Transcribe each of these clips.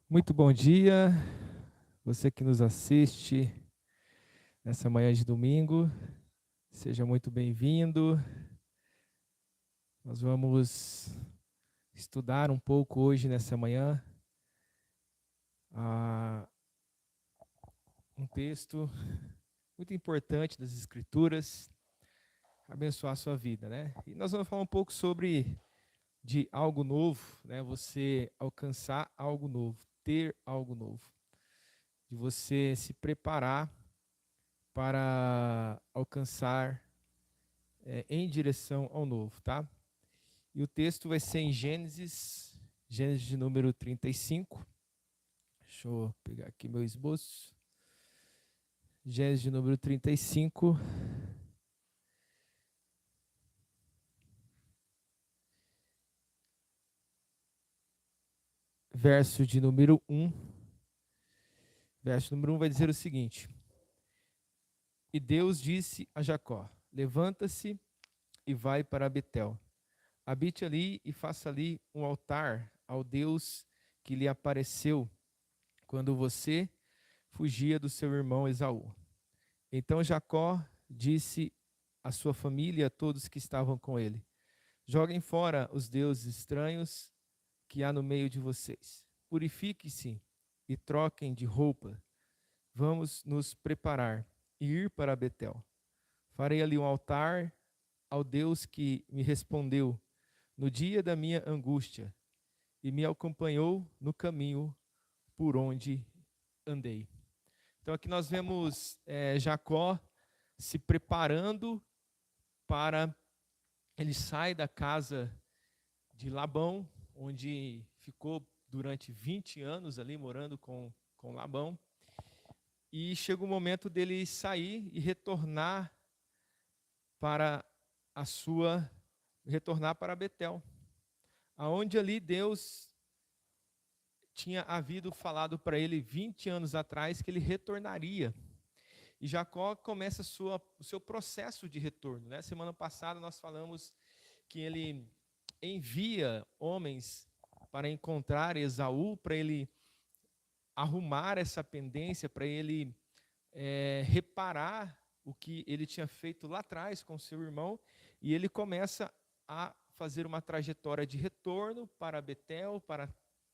Muito bom dia, você que nos assiste nessa manhã de domingo, seja muito bem-vindo. Nós vamos estudar um pouco hoje, nessa manhã, ah, um texto muito importante das Escrituras, abençoar a sua vida, né? E nós vamos falar um pouco sobre de algo novo, né? Você alcançar algo novo, ter algo novo, de você se preparar para alcançar em direção ao novo, tá? E o texto vai ser em Gênesis de número 35. Deixa eu pegar aqui meu esboço. Gênesis de número 35, verso de número 1. Verso número 1 vai dizer o seguinte: E Deus disse a Jacó: Levanta-se e vai para Betel. Habite ali e faça ali um altar ao Deus que lhe apareceu quando você fugia do seu irmão Esaú. Então Jacó disse à sua família e a todos que estavam com ele: Joguem fora os deuses estranhos que há no meio de vocês. Purifiquem-se e troquem de roupa. Vamos nos preparar e ir para Betel. Farei ali um altar ao Deus que me respondeu no dia da minha angústia e me acompanhou no caminho por onde andei. Então aqui nós vemos Jacó se preparando para ele sai da casa de Labão, onde ficou durante 20 anos ali morando com Labão, e chega o momento dele sair e para a sua retornar para Betel, aonde ali Deus tinha havido falado para ele 20 anos atrás que ele retornaria. E Jacó começa o seu processo de retorno, né? Semana passada nós falamos que ele envia homens para encontrar Esaú, para ele arrumar essa pendência, para ele reparar o que ele tinha feito lá atrás com seu irmão, e ele começa a fazer uma trajetória de retorno para Betel, para a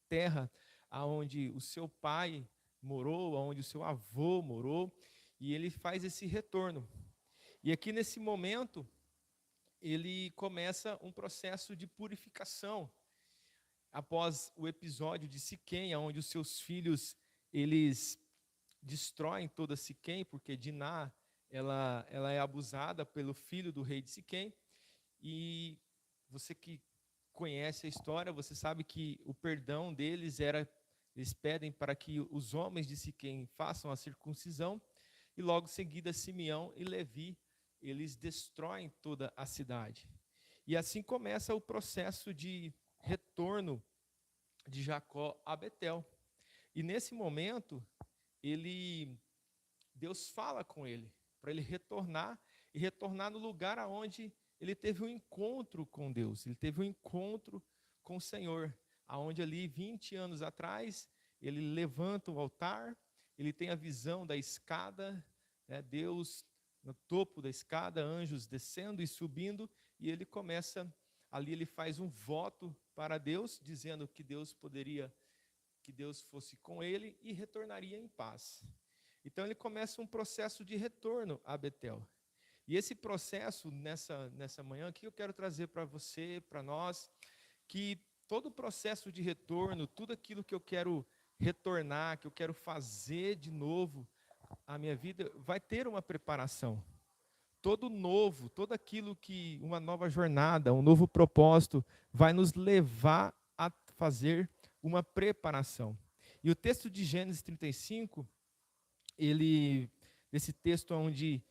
terra aonde o seu pai morou, aonde o seu avô morou, e ele faz esse retorno. E aqui nesse momento, ele começa um processo de purificação. Após o episódio de Siquém, onde os seus filhos eles destroem toda Siquém, porque Diná ela é abusada pelo filho do rei de Siquém. E você que conhece a história, você sabe que o perdão deles era, eles pedem para que os homens de Siquém façam a circuncisão, e logo em seguida Simeão e Levi, eles destroem toda a cidade. E assim começa o processo de retorno de Jacó a Betel. E nesse momento, Deus fala com ele, para ele retornar, e retornar no lugar aonde ele teve um encontro com Deus, ele teve um encontro com o Senhor, aonde ali 20 anos atrás, ele levanta o altar, ele tem a visão da escada, né, Deus no topo da escada, anjos descendo e subindo, e ele começa, ali ele faz um voto para Deus, dizendo que Deus fosse com ele e retornaria em paz. Então ele começa um processo de retorno a Betel. E esse processo, nessa manhã, o que eu quero trazer para você, para nós, que todo o processo de retorno, tudo aquilo que eu quero retornar, que eu quero fazer de novo a minha vida, vai ter uma preparação. Todo novo, todo aquilo que, uma nova jornada, um novo propósito, vai nos levar a fazer uma preparação. E o texto de Gênesis 35, esse texto onde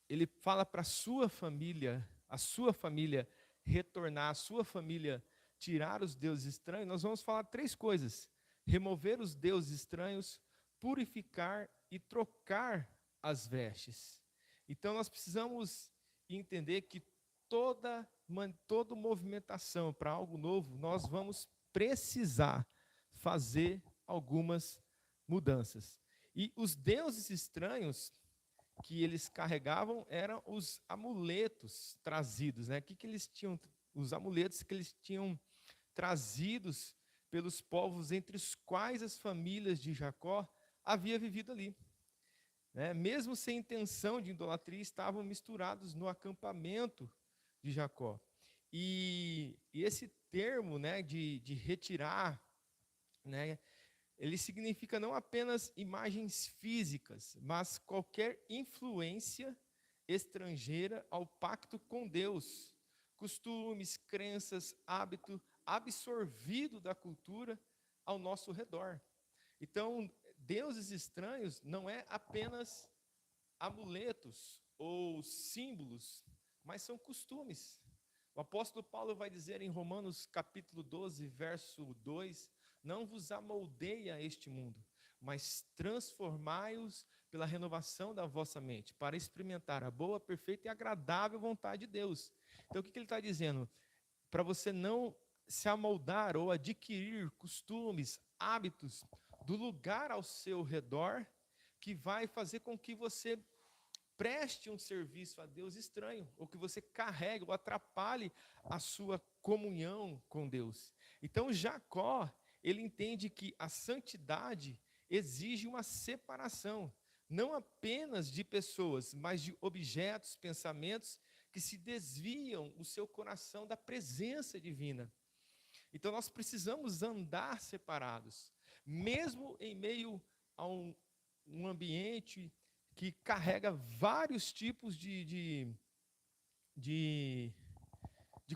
ele fala para a sua família retornar, a sua família tirar os deuses estranhos, nós vamos falar três coisas: remover os deuses estranhos, purificar e trocar as vestes. Então nós precisamos entender que toda movimentação para algo novo, nós vamos precisar fazer algumas mudanças. E os deuses estranhos que eles carregavam eram os amuletos trazidos, né? Que eles tinham? Os amuletos que eles tinham trazidos pelos povos entre os quais as famílias de Jacó havia vivido ali, né? Mesmo sem intenção de idolatria, estavam misturados no acampamento de Jacó. E esse termo, né, de retirar, né, ele significa não apenas imagens físicas, mas qualquer influência estrangeira ao pacto com Deus, costumes, crenças, hábito absorvido da cultura ao nosso redor. Então, deuses estranhos não é apenas amuletos ou símbolos, mas são costumes. O apóstolo Paulo vai dizer em Romanos capítulo 12, verso 2, não vos amoldeie a este mundo, mas transformai-os pela renovação da vossa mente, para experimentar a boa, perfeita e agradável vontade de Deus. Então, o que ele está dizendo? Para você não se amoldar ou adquirir costumes, hábitos do lugar ao seu redor, que vai fazer com que você preste um serviço a Deus estranho, ou que você carregue ou atrapalhe a sua comunhão com Deus. Então Jacó, ele entende que a santidade exige uma separação, não apenas de pessoas, mas de objetos, pensamentos que se desviam o seu coração da presença divina. Então nós precisamos andar separados, mesmo em meio a um ambiente que carrega vários tipos de, de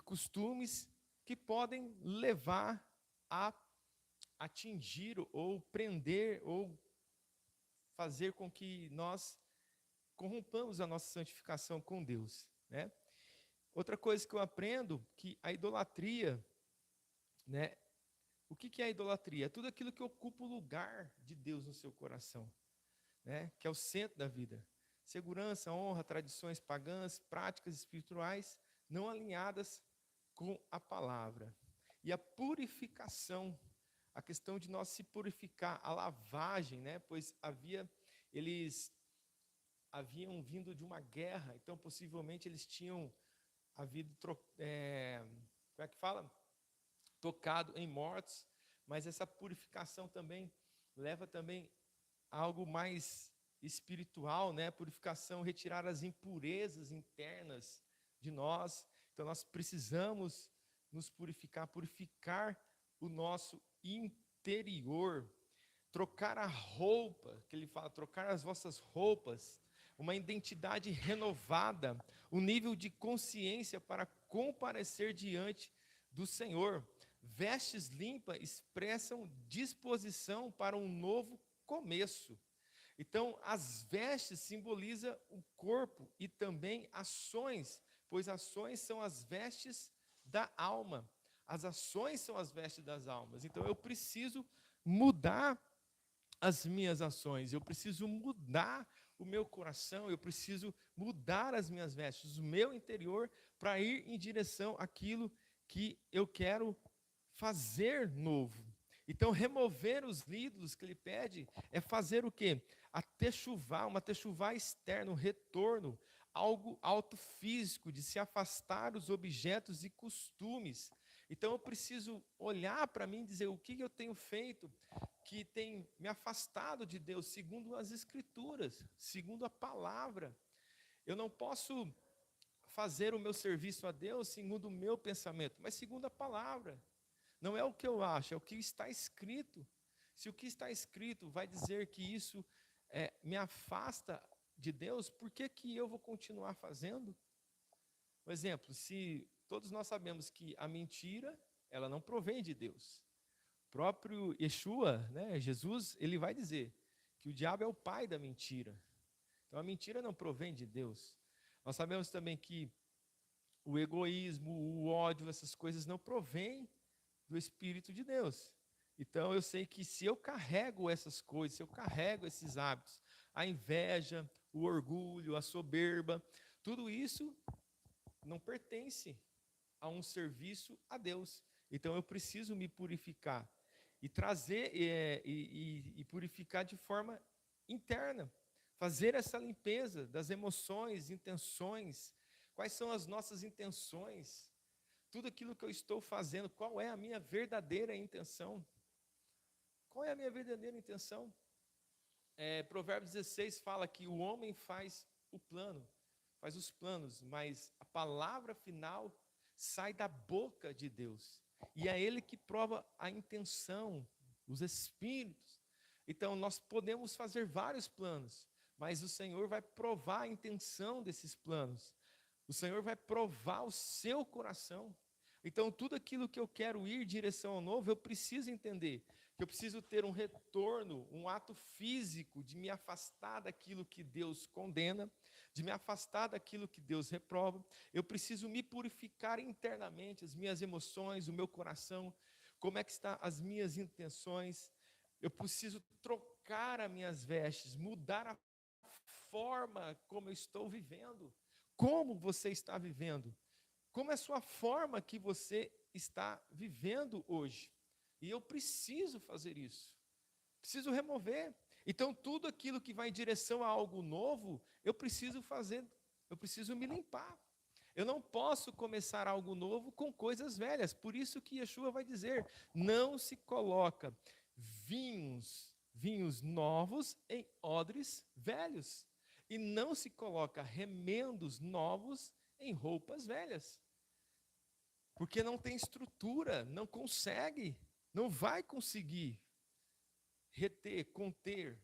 costumes que podem levar a atingir ou prender ou fazer com que nós corrompamos a nossa santificação com Deus, né? Outra coisa que eu aprendo, que a idolatria, né? O que é a idolatria? É tudo aquilo que ocupa o lugar de Deus no seu coração, né? Que é o centro da vida. Segurança, honra, tradições pagãs, práticas espirituais não alinhadas com a palavra. E a purificação, a questão de nós se purificar, a lavagem, né? Pois eles haviam vindo de uma guerra, então possivelmente eles tinham havido, como é que fala? Tocado em mortos, mas essa purificação também leva também a algo mais espiritual, né? Purificação, retirar as impurezas internas de nós. Então nós precisamos nos purificar, purificar o nosso interior, trocar a roupa, que ele fala, trocar as vossas roupas, uma identidade renovada, um nível de consciência para comparecer diante do Senhor. Vestes limpas expressam disposição para um novo começo. Então, as vestes simbolizam o corpo e também ações, pois ações são as vestes da alma. As ações são as vestes das almas. Então, eu preciso mudar as minhas ações, eu preciso mudar o meu coração, eu preciso mudar as minhas vestes, o meu interior, para ir em direção àquilo que eu quero fazer novo. Então, remover os ídolos que ele pede é fazer o quê? A techuvá, uma techuvá externa, um retorno, algo autofísico, de se afastar dos objetos e costumes. Então, eu preciso olhar para mim e dizer o que eu tenho feito que tem me afastado de Deus, segundo as Escrituras, segundo a palavra. Eu não posso fazer o meu serviço a Deus segundo o meu pensamento, mas segundo a palavra. Não é o que eu acho, é o que está escrito. Se o que está escrito vai dizer que isso me afasta de Deus, por que eu vou continuar fazendo? Por exemplo, se todos nós sabemos que a mentira, ela não provém de Deus. O próprio Yeshua, né, Jesus, ele vai dizer que o diabo é o pai da mentira. Então a mentira não provém de Deus. Nós sabemos também que o egoísmo, o ódio, essas coisas não provêm do Espírito de Deus. Então eu sei que se eu carrego essas coisas, se eu carrego esses hábitos, a inveja, o orgulho, a soberba, tudo isso não pertence a um serviço a Deus. Então eu preciso me purificar. e trazer e purificar de forma interna. Fazer essa limpeza das emoções, intenções. Quais são as nossas intenções? Tudo aquilo que eu estou fazendo, qual é a minha verdadeira intenção? Qual é a minha verdadeira intenção? Provérbios 16 fala que o homem faz o plano, faz os planos, mas a palavra final sai da boca de Deus. E é Ele que prova a intenção, os espíritos. Então, nós podemos fazer vários planos, mas o Senhor vai provar a intenção desses planos. O Senhor vai provar o seu coração. Então, tudo aquilo que eu quero ir em direção ao novo, eu preciso entender que eu preciso ter um retorno, um ato físico de me afastar daquilo que Deus condena, de me afastar daquilo que Deus reprova. Eu preciso me purificar internamente, as minhas emoções, o meu coração, como é que estão as minhas intenções. Eu preciso trocar as minhas vestes, mudar a forma como eu estou vivendo. Como você está vivendo? Como é a sua forma que você está vivendo hoje? E eu preciso fazer isso. Preciso remover. Então, tudo aquilo que vai em direção a algo novo, eu preciso fazer, eu preciso me limpar. Eu não posso começar algo novo com coisas velhas. Por isso que Yeshua vai dizer: não se coloca vinhos novos em odres velhos. E não se coloca remendos novos em roupas velhas. Porque não tem estrutura, não consegue, não vai conseguir reter, conter,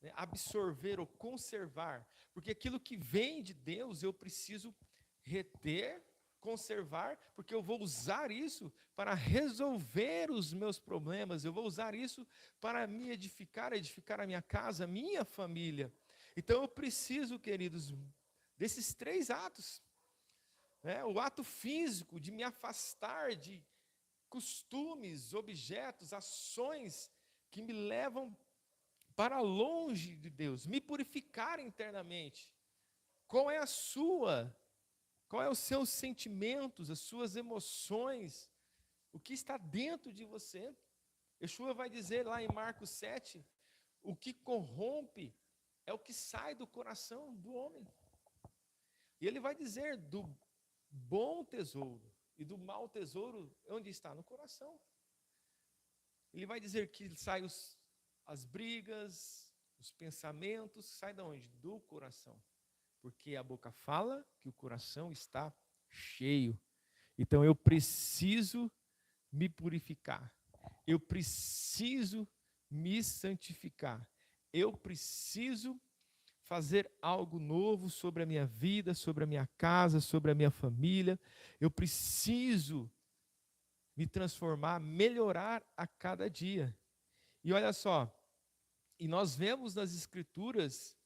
né, absorver ou conservar. Porque aquilo que vem de Deus eu preciso reter, conservar, porque eu vou usar isso para resolver os meus problemas, eu vou usar isso para me edificar a minha casa, a minha família. Então eu preciso, queridos, desses 3 atos. O ato físico de me afastar de costumes, objetos, ações que me levam para longe de Deus, me purificar internamente. Qual é os seus sentimentos, as suas emoções, o que está dentro de você? Yeshua vai dizer lá em Marcos 7, o que corrompe é o que sai do coração do homem. E ele vai dizer do bom tesouro e do mau tesouro, onde está? No coração. Ele vai dizer que sai as brigas, os pensamentos, sai de onde? Do coração. Porque a boca fala que o coração está cheio. Então eu preciso me purificar. Eu preciso me santificar. Eu preciso fazer algo novo sobre a minha vida, sobre a minha casa, sobre a minha família. Eu preciso me transformar, melhorar a cada dia. E olha só, e nós vemos nas Escrituras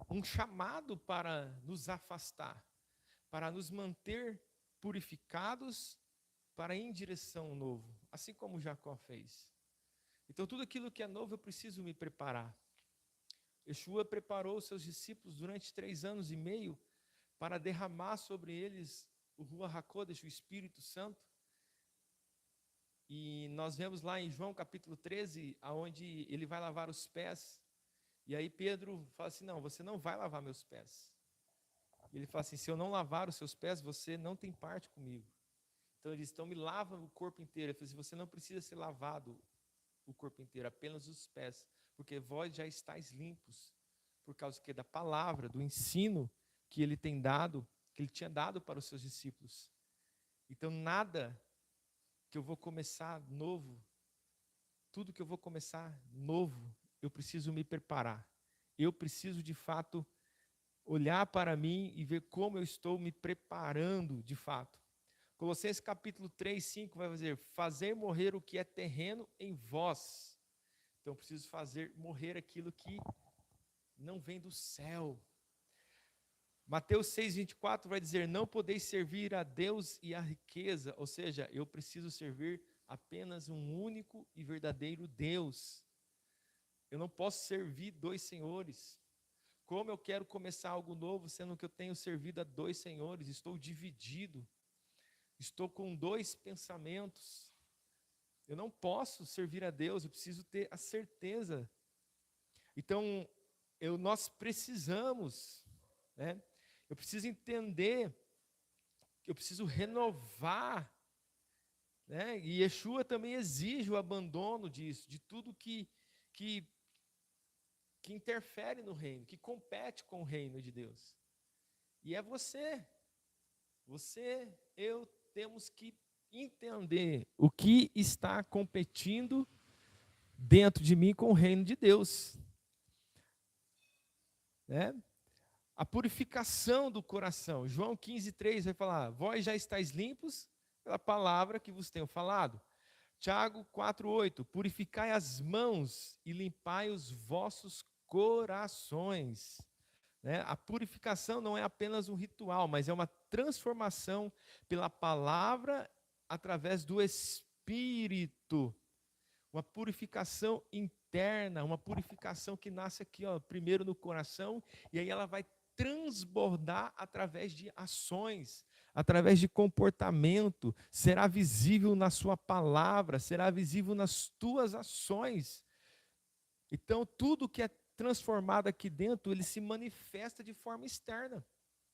um chamado para nos afastar, para nos manter purificados, para ir em direção ao novo, assim como Jacó fez. Então, tudo aquilo que é novo, eu preciso me preparar. Yeshua preparou os seus discípulos durante 3 anos e meio para derramar sobre eles o Ruach HaKodesh, o Espírito Santo. E nós vemos lá em João capítulo 13, aonde ele vai lavar os pés. E aí Pedro fala assim, não, você não vai lavar meus pés. E ele fala assim, se eu não lavar os seus pés, você não tem parte comigo. Então ele diz, então me lava o corpo inteiro. Ele fala assim, você não precisa ser lavado o corpo inteiro, apenas os pés, porque vós já estáis limpos, por causa da palavra, do ensino que ele tem dado, que ele tinha dado para os seus discípulos. Então nada que eu vou começar novo, tudo que eu vou começar novo, eu preciso me preparar. Eu preciso de fato olhar para mim e ver como eu estou me preparando de fato. Colossenses capítulo 3, 5 vai dizer, fazer morrer o que é terreno em vós. Então eu preciso fazer morrer aquilo que não vem do céu. Mateus 6, 24 vai dizer, não podeis servir a Deus e a riqueza, ou seja, eu preciso servir apenas um único e verdadeiro Deus. Eu não posso servir 2 senhores. Como eu quero começar algo novo, sendo que eu tenho servido a 2 senhores, estou dividido, estou com 2 pensamentos. Eu não posso servir a Deus, eu preciso ter a certeza. Então, nós precisamos, né? Eu preciso entender, eu preciso renovar, né? E Yeshua também exige o abandono disso, de tudo que interfere no reino, que compete com o reino de Deus. E é eu temos que entender o que está competindo dentro de mim com o reino de Deus, né? A purificação do coração. João 15:3 vai falar: vós já estáis limpos pela palavra que vos tenho falado. Tiago 4:8, purificai as mãos e limpai os vossos corações. Né? A purificação não é apenas um ritual, mas é uma transformação pela palavra através do Espírito. Uma purificação interna, uma purificação que nasce aqui, ó, primeiro no coração, e aí ela vai transbordar através de ações, através de comportamento, será visível na sua palavra, será visível nas tuas ações. Então, tudo que é transformado aqui dentro, ele se manifesta de forma externa.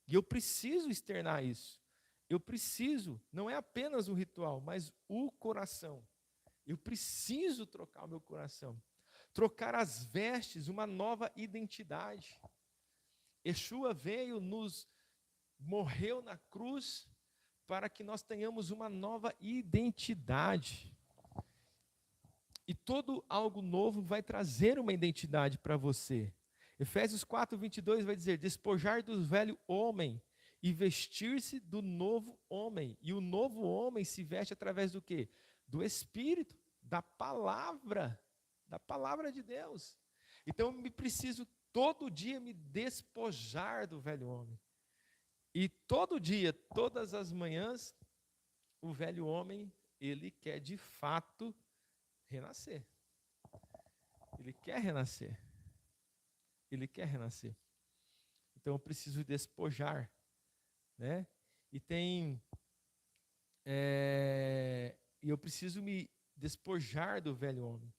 E eu preciso externar isso. Eu preciso, não é apenas um ritual, mas o coração. Eu preciso trocar o meu coração. Trocar as vestes, uma nova identidade. Yeshua veio, morreu na cruz, para que nós tenhamos uma nova identidade. E todo algo novo vai trazer uma identidade para você. Efésios 4:22 vai dizer: despojar do velho homem e vestir-se do novo homem. E o novo homem se veste através do quê? Do Espírito, da palavra de Deus. Então eu preciso todo dia me despojar do velho homem. E todo dia, todas as manhãs, o velho homem, ele quer de fato renascer. Ele quer renascer. Ele quer renascer. Então eu preciso despojar, né? E eu preciso me despojar do velho homem.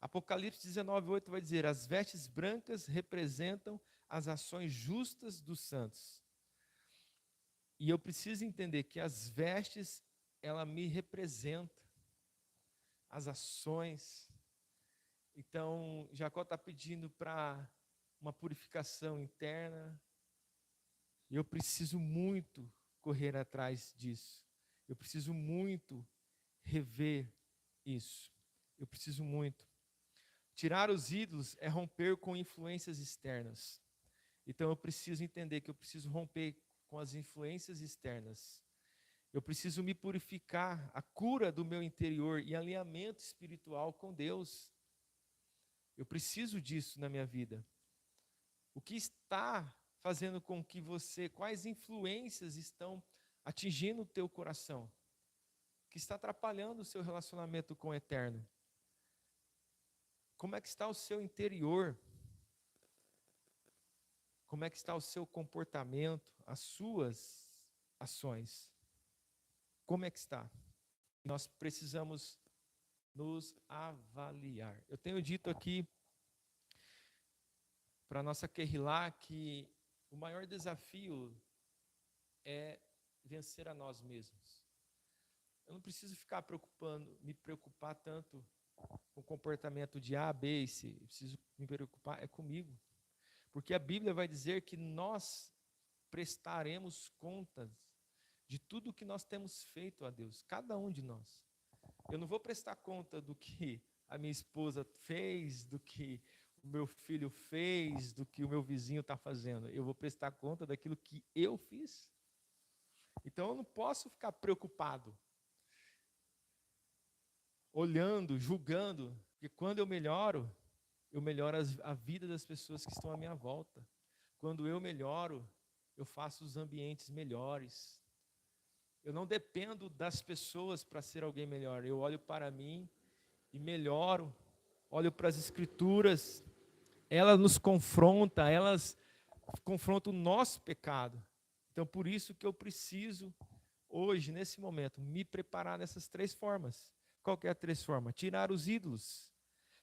Apocalipse 19:8 vai dizer: as vestes brancas representam as ações justas dos santos. E eu preciso entender que as vestes, ela me representa, as ações. Então, Jacó está pedindo para uma purificação interna. E eu preciso muito correr atrás disso. Eu preciso muito rever isso. Eu preciso muito. Tirar os ídolos é romper com influências externas. Então eu preciso entender que eu preciso romper com as influências externas. Eu preciso me purificar, a cura do meu interior e alinhamento espiritual com Deus. Eu preciso disso na minha vida. O que está fazendo com que quais influências estão atingindo o teu coração? Que está atrapalhando o seu relacionamento com o eterno? Como é que está o seu interior? Como é que está o seu comportamento, as suas ações? Como é que está? Nós precisamos nos avaliar. Eu tenho dito aqui para a nossa Kehilá que o maior desafio é vencer a nós mesmos. Eu não preciso ficar me preocupar tanto com o comportamento de A, B e C. Eu preciso me preocupar comigo. Porque a Bíblia vai dizer que nós prestaremos contas de tudo que nós temos feito a Deus, cada um de nós. Eu não vou prestar conta do que a minha esposa fez, do que o meu filho fez, do que o meu vizinho está fazendo. Eu vou prestar conta daquilo que eu fiz. Então eu não posso ficar preocupado, olhando, julgando, porque quando eu melhoro a vida das pessoas que estão à minha volta. Quando eu melhoro, eu faço os ambientes melhores. Eu não dependo das pessoas para ser alguém melhor. Eu olho para mim e melhoro. Olho para as Escrituras. Elas nos confrontam, elas confrontam o nosso pecado. Então, por isso que eu preciso, hoje, nesse momento, me preparar nessas 3 formas. Qual que é a três formas? Tirar os ídolos,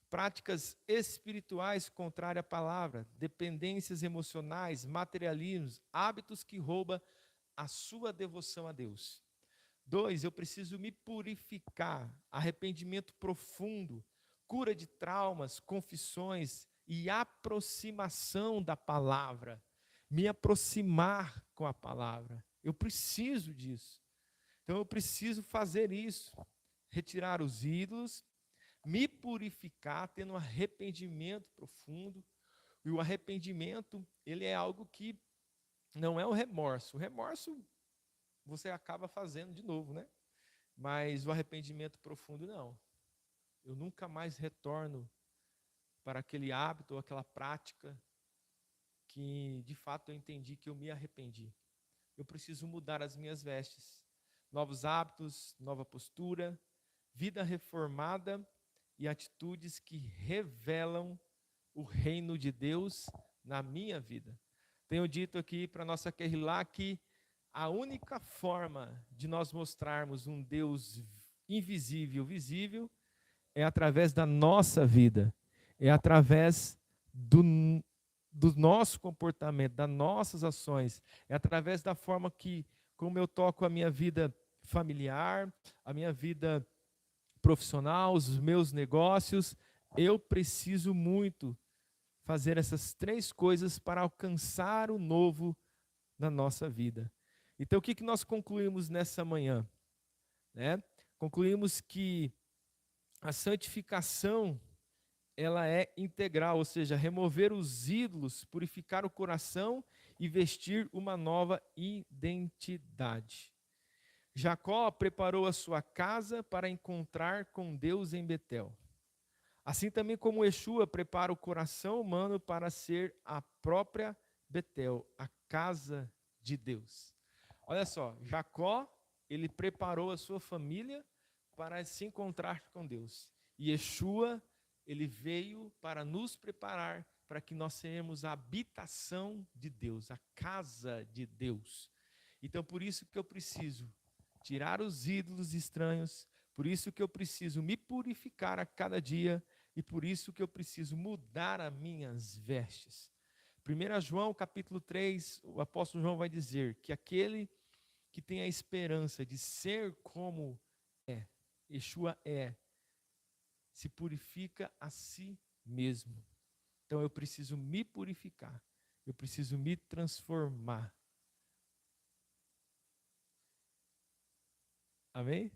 práticas espirituais contrárias à palavra, dependências emocionais, materialismos, hábitos que roubam a sua devoção a Deus. 2, eu preciso me purificar, arrependimento profundo, cura de traumas, confissões e aproximação da palavra. Me aproximar com a palavra. Eu preciso disso. Então eu preciso fazer isso. Retirar os ídolos, me purificar, tendo um arrependimento profundo. E o arrependimento, ele é algo que não é o remorso. O remorso você acaba fazendo de novo, né? Mas o arrependimento profundo, não. Eu nunca mais retorno para aquele hábito ou aquela prática que, de fato, eu entendi que eu me arrependi. Eu preciso mudar as minhas vestes. Novos hábitos, nova postura, vida reformada e atitudes que revelam o reino de Deus na minha vida. Tenho dito aqui para a nossa Querrilá que a única forma de nós mostrarmos um Deus invisível, visível, é através da nossa vida, é através do nosso comportamento, das nossas ações, é através da forma como eu toco a minha vida familiar, a minha vida profissional, os meus negócios. Eu preciso muito fazer essas três coisas para alcançar o novo na nossa vida. Então, o que nós concluímos nessa manhã? Concluímos que a santificação, ela é integral, ou seja, remover os ídolos, purificar o coração e vestir uma nova identidade. Jacó preparou a sua casa para encontrar com Deus em Betel. Assim também como Yeshua prepara o coração humano para ser a própria Betel, a casa de Deus. Olha só, Jacó, ele preparou a sua família para se encontrar com Deus. E Yeshua, ele veio para nos preparar para que nós tenhamos a habitação de Deus, a casa de Deus. Então, por isso que eu preciso tirar os ídolos estranhos, por isso que eu preciso me purificar a cada dia e por isso que eu preciso mudar as minhas vestes. 1 João capítulo 3, o apóstolo João vai dizer que aquele que tem a esperança de ser como Yeshua se purifica a si mesmo. Então eu preciso me purificar, eu preciso me transformar. Amém?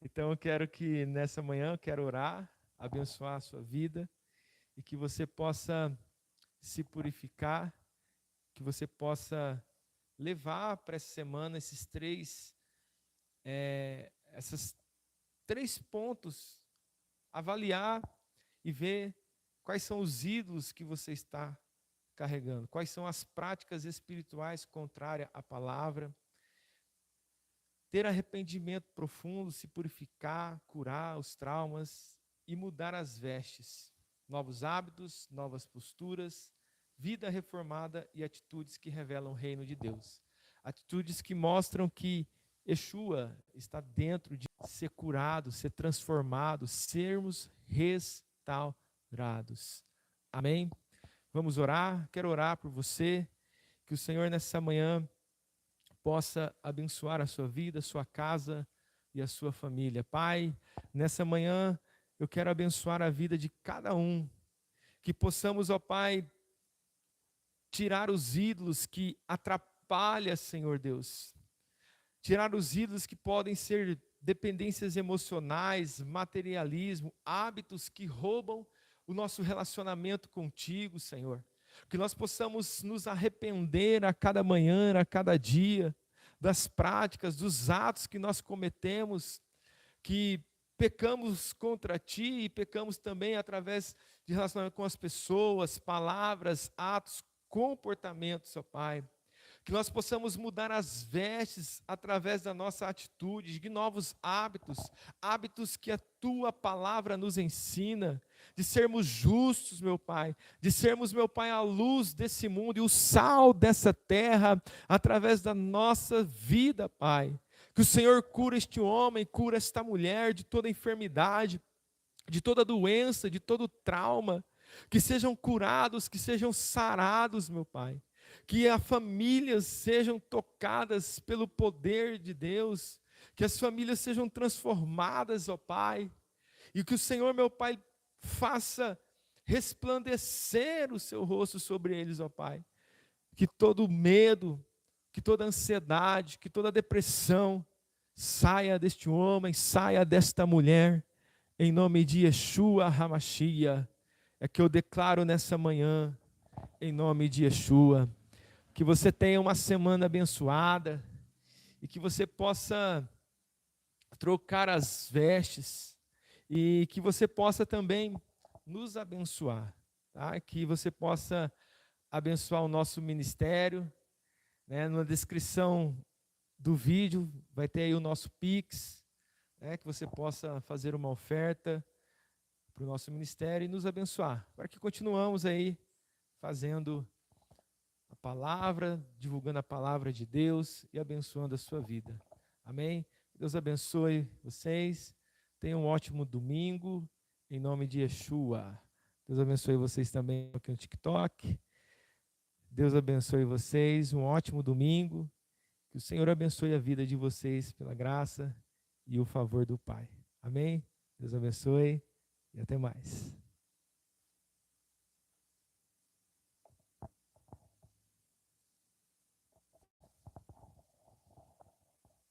Então eu quero que nessa manhã, eu quero orar, abençoar a sua vida e que você possa se purificar, que você possa levar para essa semana esses três pontos, avaliar e ver quais são os ídolos que você está carregando, quais são as práticas espirituais contrárias à palavra. Ter arrependimento profundo, se purificar, curar os traumas e mudar as vestes. Novos hábitos, novas posturas, vida reformada e atitudes que revelam o reino de Deus. Atitudes que mostram que Yeshua está dentro de ser curado, ser transformado, sermos restaurados. Amém? Vamos orar? Quero orar por você, que o Senhor nessa manhã possa abençoar a sua vida, a sua casa e a sua família. Pai, nessa manhã eu quero abençoar a vida de cada um, que possamos, ó Pai, tirar os ídolos que atrapalham, Senhor Deus. Tirar os ídolos que podem ser dependências emocionais, materialismo, hábitos que roubam o nosso relacionamento contigo, Senhor. Que nós possamos nos arrepender a cada manhã, a cada dia, das práticas, dos atos que nós cometemos, que pecamos contra Ti e pecamos também através de relacionamento com as pessoas, palavras, atos, comportamentos, ó Pai. Que nós possamos mudar as vestes através da nossa atitude, de novos hábitos, hábitos que a Tua palavra nos ensina, de sermos justos, meu Pai, de sermos, meu Pai, a luz desse mundo e o sal dessa terra, através da nossa vida, Pai. Que o Senhor cura este homem, cura esta mulher de toda enfermidade, de toda doença, de todo trauma. Que sejam curados, que sejam sarados, meu Pai. Que as famílias sejam tocadas pelo poder de Deus. Que as famílias sejam transformadas, ó Pai. E que o Senhor, meu Pai, faça resplandecer o seu rosto sobre eles, ó Pai. Que todo medo, que toda ansiedade, que toda depressão saia deste homem, saia desta mulher, em nome de Yeshua HaMashiach. É que eu declaro nessa manhã, em nome de Yeshua, que você tenha uma semana abençoada e que você possa trocar as vestes e que você possa também nos abençoar, tá? Que você possa abençoar o nosso ministério, né? Na descrição do vídeo vai ter aí o nosso Pix, né? Que você possa fazer uma oferta para o nosso ministério e nos abençoar, para que continuamos aí fazendo a palavra, divulgando a palavra de Deus e abençoando a sua vida. Amém? Deus abençoe vocês. Tenham um ótimo domingo, em nome de Yeshua. Deus abençoe vocês também aqui no TikTok. Deus abençoe vocês. Um ótimo domingo. Que o Senhor abençoe a vida de vocês pela graça e o favor do Pai. Amém? Deus abençoe e até mais.